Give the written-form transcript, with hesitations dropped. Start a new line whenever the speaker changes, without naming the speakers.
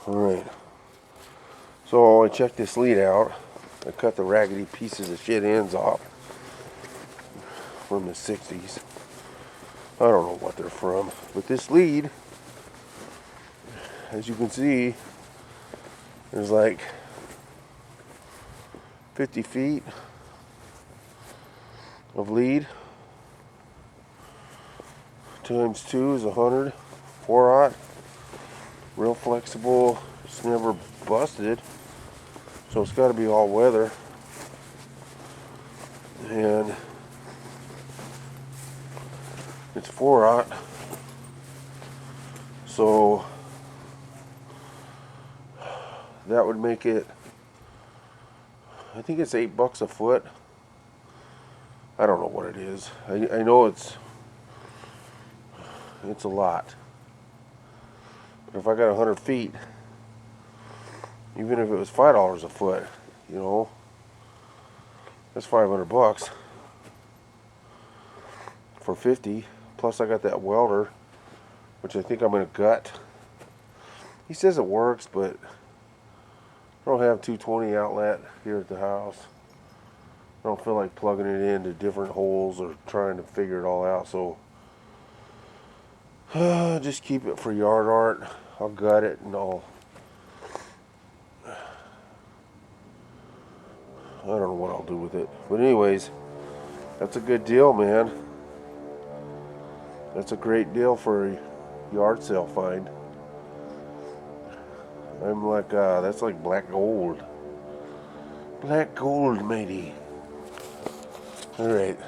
Alright, so I checked this lead out. I cut the raggedy pieces of shit ends off from the 60s. I don't know what they're from, but this lead, as you can see, there's like 50 feet of lead. Times 2 is 100. 4/0. Real flexible. It's never busted. So it's got to be all weather. And it's 4/0. So that would make it, I think it's $8 a foot. I don't know what it is. I know it's a lot. But if I got 100 feet, even if it was $5 a foot, you know, that's $500 for 50. Plus I got that welder, which I think I'm gonna gut. He says it works, but I don't have 220 outlet here at the house. I don't feel like plugging it into different holes or trying to figure it all out, so just keep it for yard art. I'll gut it and I don't know what I'll do with it. But anyways, that's a good deal, man. That's a great deal for a yard sale find. I'm like, that's like black gold. Black gold, matey. Alright.